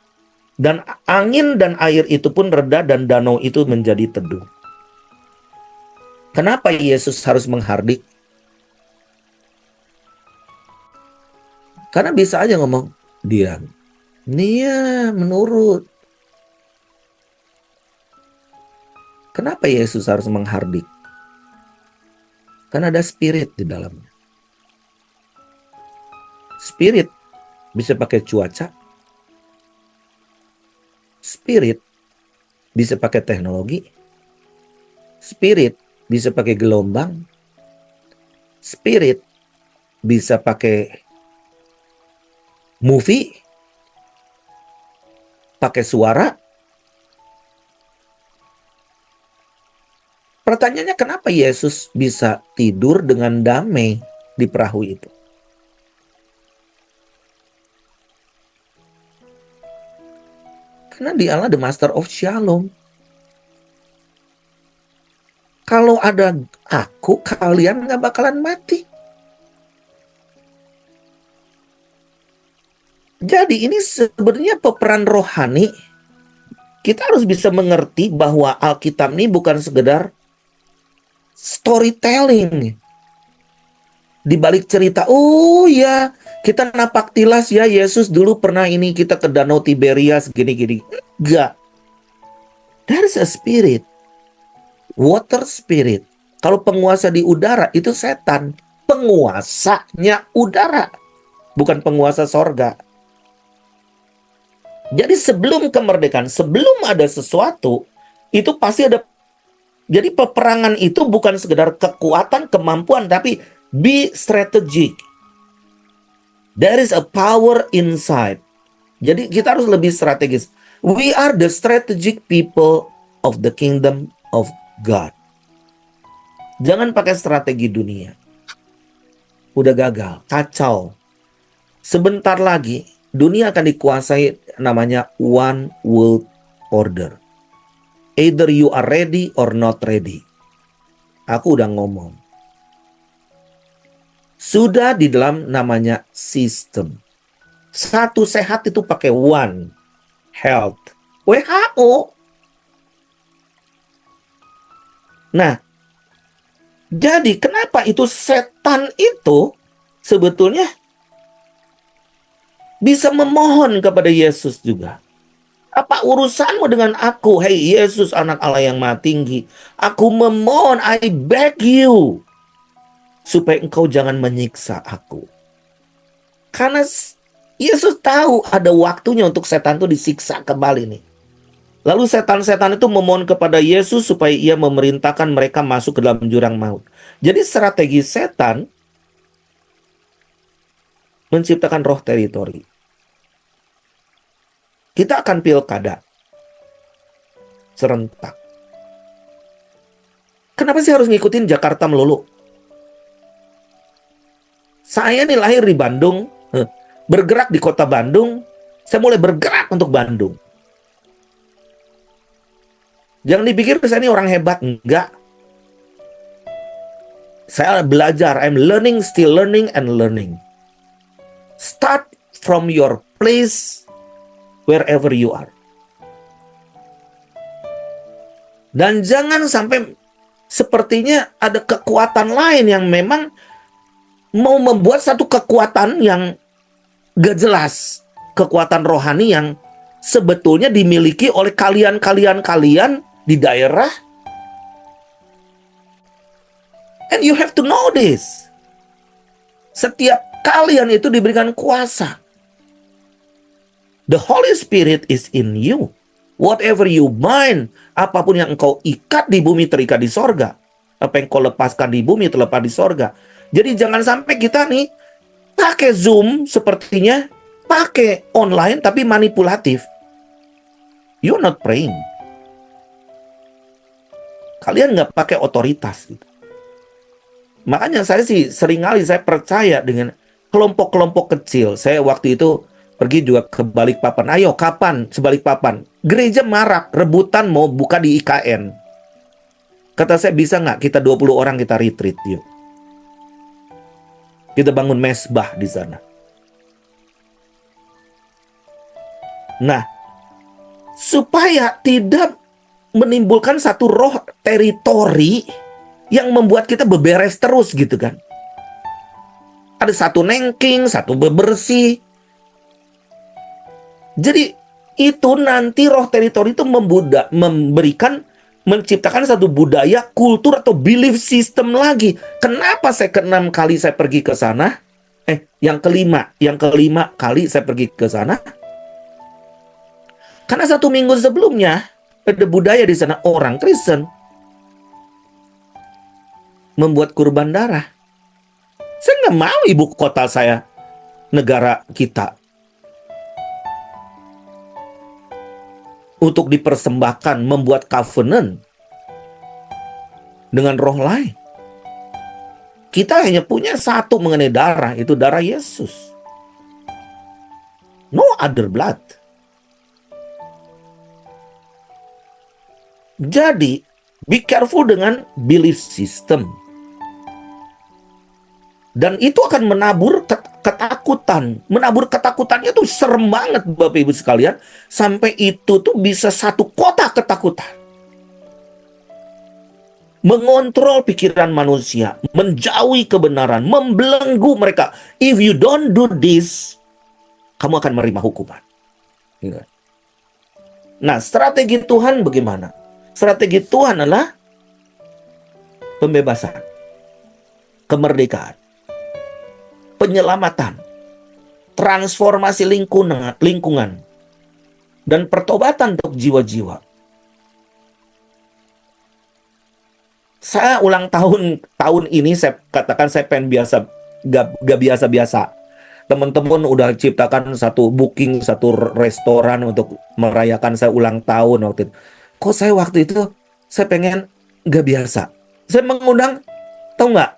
dan angin dan air itu pun reda dan danau itu menjadi teduh. Kenapa Yesus harus menghardik? Karena bisa aja ngomong, diam. Dia menurut. Kenapa Yesus harus menghardik? Karena ada spirit di dalamnya. Spirit bisa pakai cuaca. Spirit bisa pakai teknologi. Spirit bisa pakai gelombang. Spirit bisa pakai movie. pakai suara. Pertanyaannya, kenapa Yesus bisa tidur dengan damai di perahu itu? Karena dialah the master of shalom. Kalau ada aku, kalian nggak bakalan mati. Jadi ini sebenarnya peperan rohani. Kita harus bisa mengerti bahwa Alkitab ini bukan sekedar storytelling. Di balik cerita, oh ya, kita napak tilas ya, Yesus dulu pernah ini, kita ke Danau Tiberias, gini-gini. Enggak. There is a spirit. Water spirit. Kalau penguasa di udara, itu setan. Penguasanya udara. Bukan penguasa sorga. Jadi sebelum kemerdekaan, sebelum ada sesuatu, itu pasti ada. Jadi peperangan itu bukan sekedar kekuatan, kemampuan, tapi be strategic. There is a power inside. Jadi kita harus lebih strategis. We are the strategic people of the kingdom of God. Jangan pakai strategi dunia. Udah gagal, kacau. Sebentar lagi dunia akan dikuasai namanya one world order. Either you are ready or not ready. Aku udah ngomong. Sudah di dalam namanya sistem. Satu sehat itu pakai one health. WHO. Nah, jadi kenapa itu setan itu sebetulnya bisa memohon kepada Yesus juga. Apa urusanmu dengan aku, hei Yesus anak Allah yang maha tinggi? Aku memohon, I beg you, supaya engkau jangan menyiksa aku. Karena Yesus tahu ada waktunya untuk setan itu disiksa kembali nih. Lalu setan-setan itu memohon kepada Yesus supaya ia memerintahkan mereka masuk ke dalam jurang maut. Jadi strategi setan menciptakan roh teritori. Kita akan pilkada serentak. Kenapa sih harus ngikutin Jakarta melulu? Saya nih lahir di Bandung, bergerak di kota Bandung, saya mulai bergerak untuk Bandung. Jangan dipikir saya ini orang hebat, enggak. Saya belajar, I'm learning, still learning and learning. Start from your place wherever you are. Dan jangan sampai sepertinya ada kekuatan lain yang memang mau membuat satu kekuatan yang gak jelas. Kekuatan rohani yang sebetulnya dimiliki oleh kalian di daerah. And you have to know this. Setiap kalian itu diberikan kuasa. The Holy Spirit is in you. Whatever you bind, apapun yang engkau ikat di bumi terikat di sorga. Apa yang kau lepaskan di bumi terlepas di sorga. Jadi jangan sampai kita nih pakai Zoom sepertinya, pakai online tapi manipulatif. You're not praying. Kalian nggak pakai otoritas gitu. Makanya saya sih seringkali saya percaya dengan kelompok-kelompok kecil. Saya waktu itu pergi juga ke Balikpapan. Ayo kapan sebalikpapan? Gereja marak, rebutan mau buka di IKN. Kata saya, bisa nggak kita 20 orang kita retreat yuk. Kita bangun mesbah di sana. Nah, supaya tidak menimbulkan satu roh teritori yang membuat kita beberes terus gitu kan. Ada satu nengking, satu bebersih. Jadi itu nanti roh teritori itu menciptakan satu budaya, kultur atau belief system lagi. Kenapa saya ke-6 kali saya pergi ke sana? Yang kelima kali saya pergi ke sana. Karena 1 minggu sebelumnya ada budaya di sana, orang Kristen membuat kurban darah. Saya nggak mau ibu kota saya, negara kita, untuk dipersembahkan, membuat covenant dengan roh lain. Kita hanya punya satu mengenai darah, itu darah Yesus. No other blood. Jadi, be careful dengan belief system. Dan itu akan menabur ketakutan. Menabur ketakutannya tuh serem banget Bapak Ibu sekalian. Sampai itu tuh bisa satu kota ketakutan. Mengontrol pikiran manusia, menjauhi kebenaran, membelenggu mereka. If you don't do this, kamu akan menerima hukuman. Nah, strategi Tuhan bagaimana? Strategi Tuhan adalah pembebasan, kemerdekaan, penyelamatan, transformasi lingkungan, dan pertobatan untuk jiwa-jiwa. Saya ulang tahun ini, saya katakan saya pengen gak biasa-biasa. Teman-teman udah ciptakan booking satu restoran untuk merayakan saya ulang tahun waktu itu. Kok saya waktu itu saya pengen gak biasa. Saya mengundang, tahu nggak?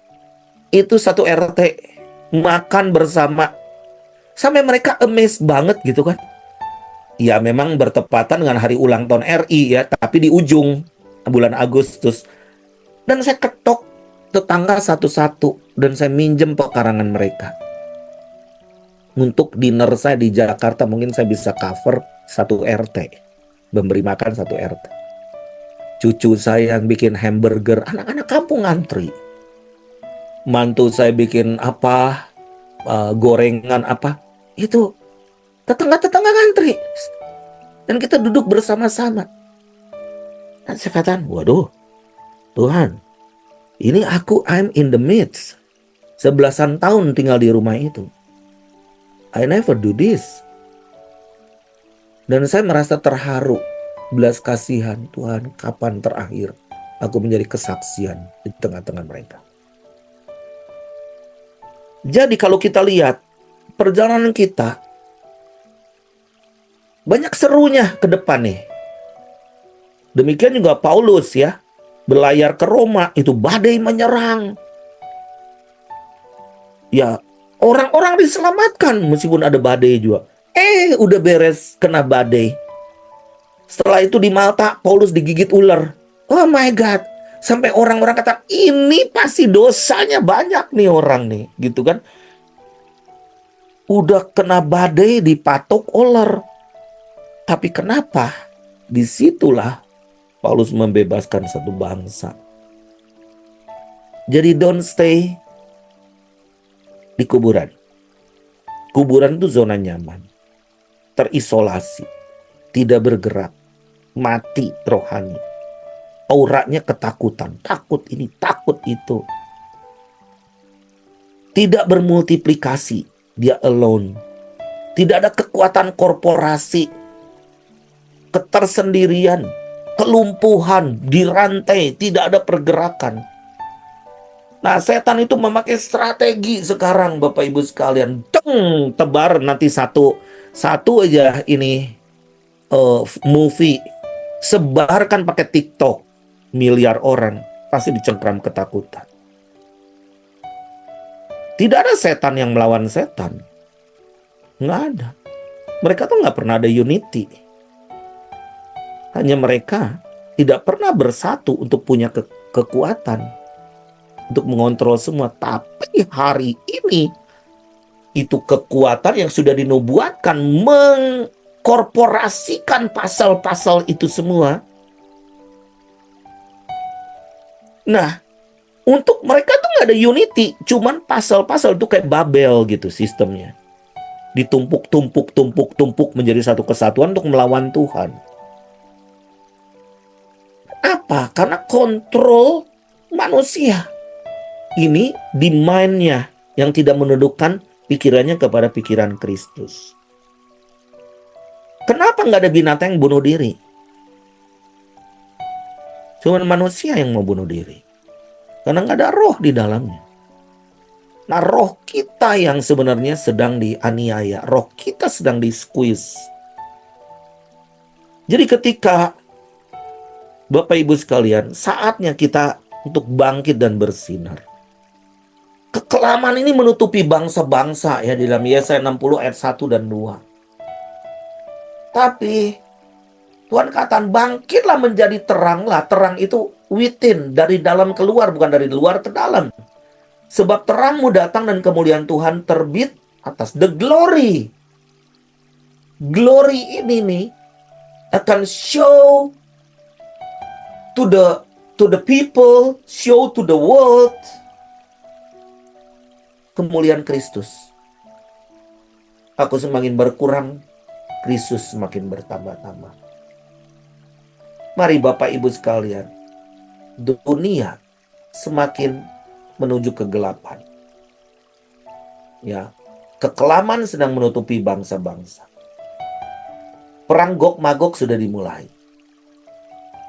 Itu satu RT makan bersama. Sampai mereka amazed banget gitu kan. Ya memang bertepatan dengan hari ulang tahun RI ya, tapi di ujung bulan Agustus. Dan saya ketok tetangga satu-satu dan saya minjem pekarangan mereka. Untuk dinner saya di Jakarta mungkin saya bisa cover satu RT. Memberi makan satu RT. Cucu saya yang bikin hamburger, anak-anak kampung ngantri. Mantu saya bikin gorengan itu tetangga-tetangga ngantri. Dan kita duduk bersama-sama. Dan saya katakan, waduh, Tuhan, ini I'm in the midst. 11 tahun tinggal di rumah itu. I never do this. Dan saya merasa terharu, belas kasihan, Tuhan, kapan terakhir aku menjadi kesaksian di tengah-tengah mereka. Jadi kalau kita lihat perjalanan kita, banyak serunya ke depan nih. Demikian juga Paulus ya, berlayar ke Roma, itu badai menyerang. Ya, orang-orang diselamatkan meskipun ada badai juga. Udah beres kena badai. Setelah itu di Malta, Paulus digigit ular. Oh my God. Sampai orang-orang kata, ini pasti dosanya banyak nih orang nih. Gitu kan. Udah kena badai, dipatok ular. Tapi kenapa? Disitulah Paulus membebaskan satu bangsa. Jadi don't stay di kuburan. Kuburan itu zona nyaman. Terisolasi. Tidak bergerak. Mati rohani. Auranya ketakutan. Takut ini, takut itu. Tidak bermultiplikasi. Dia alone. Tidak ada kekuatan korporasi. Ketersendirian. Kelumpuhan, dirantai, tidak ada pergerakan. Nah, setan itu memakai strategi sekarang, Bapak Ibu sekalian. Tebar nanti satu aja ini movie. Sebarkan pakai TikTok. Miliar orang pasti dicengkram ketakutan. Tidak ada setan yang melawan setan. Nggak ada. Mereka tuh nggak pernah ada unity. Hanya mereka tidak pernah bersatu untuk punya kekuatan. Untuk mengontrol semua. Tapi hari ini, itu kekuatan yang sudah dinubuatkan. Mengkorporasikan pasal-pasal itu semua. Nah, untuk mereka tuh nggak ada unity. Cuman pasal-pasal itu kayak Babel gitu sistemnya. Ditumpuk menjadi satu kesatuan untuk melawan Tuhan. Apa? Karena kontrol manusia. Ini di mind-nya yang tidak menundukkan pikirannya kepada pikiran Kristus. Kenapa nggak ada binatang yang bunuh diri? Cuma manusia yang mau bunuh diri. Karena nggak ada roh di dalamnya. Nah, roh kita yang sebenarnya sedang dianiaya. Roh kita sedang di-squeeze. Jadi ketika Bapak Ibu sekalian, saatnya kita untuk bangkit dan bersinar. Kekelaman ini menutupi bangsa-bangsa ya di dalam Yesaya 60 ayat 1 dan 2. Tapi Tuhan katakan bangkitlah menjadi teranglah. Terang itu within, dari dalam keluar, bukan dari luar ke dalam. Sebab terangmu datang dan kemuliaan Tuhan terbit atas the glory. Glory ini nih akan show to the people, show to the world kemuliaan Kristus. Aku semakin berkurang, Kristus semakin bertambah-tambah. Mari Bapak Ibu sekalian, dunia semakin menuju kegelapan. Ya, kekelaman sedang menutupi bangsa-bangsa. Perang Gog Magog sudah dimulai.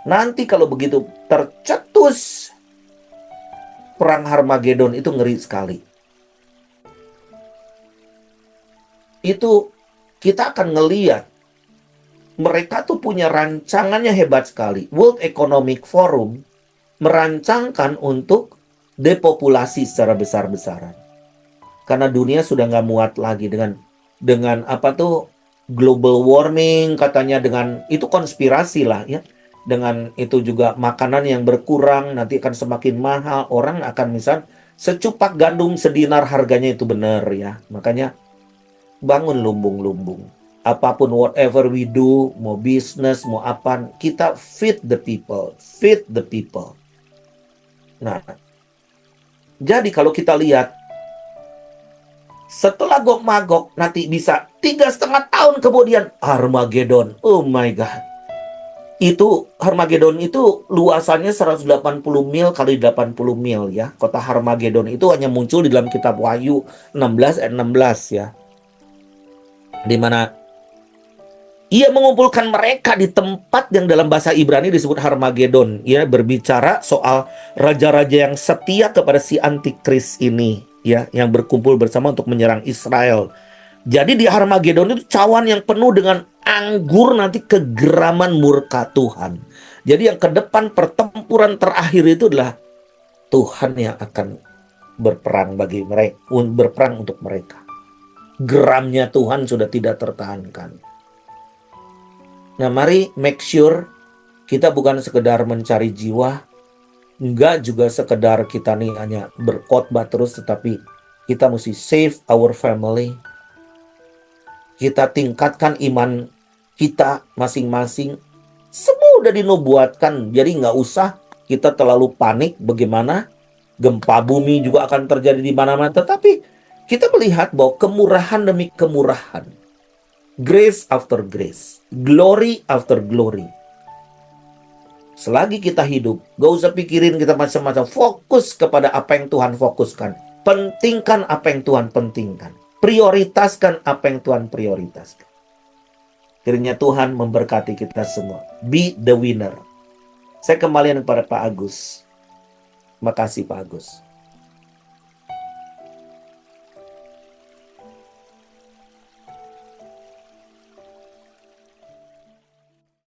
Nanti kalau begitu tercetus perang Harmagedon itu ngeri sekali. Itu kita akan ngeliat mereka tuh punya rancangannya hebat sekali. World Economic Forum merancangkan untuk depopulasi secara besar-besaran. Karena dunia sudah nggak muat lagi dengan apa tuh global warming, katanya dengan itu konspirasi lah ya. Dengan itu juga makanan yang berkurang nanti akan semakin mahal. Orang akan misal secupak gandum sedinar harganya itu benar ya. Makanya bangun lumbung-lumbung. Apapun whatever we do, mau bisnis, mau apa, kita feed the people, feed the people. Nah, jadi kalau kita lihat setelah Gog Magog nanti bisa 3,5 tahun kemudian Armageddon. Oh my God. Itu Armageddon itu luasannya 180 mil kali 80 mil ya. Kota Armageddon itu hanya muncul di dalam kitab Wahyu 16 ayat 16 ya. Di mana ia mengumpulkan mereka di tempat yang dalam bahasa Ibrani disebut Harmagedon. Ya, berbicara soal raja-raja yang setia kepada si antikris ini, ya, yang berkumpul bersama untuk menyerang Israel. Jadi di Harmagedon itu cawan yang penuh dengan anggur nanti kegeraman murka Tuhan. Jadi yang ke depan pertempuran terakhir itu adalah Tuhan yang akan berperang bagi mereka, berperang untuk mereka. Geramnya Tuhan sudah tidak tertahankan. Nah, mari make sure kita bukan sekedar mencari jiwa, enggak juga sekedar kita nih hanya berkhotbah terus, tetapi kita mesti save our family. Kita tingkatkan iman kita masing-masing. Semua udah dinubuatkan, jadi nggak usah kita terlalu panik bagaimana gempa bumi juga akan terjadi di mana-mana. Tetapi kita melihat bahwa kemurahan demi kemurahan, grace after grace, glory after glory. Selagi kita hidup, gak usah pikirin kita macam-macam. Fokus kepada apa yang Tuhan fokuskan. Pentingkan apa yang Tuhan pentingkan. Prioritaskan apa yang Tuhan prioritaskan. Kiranya Tuhan memberkati kita semua. Be the winner. Saya kembali kepada Pak Agus. Makasih Pak Agus.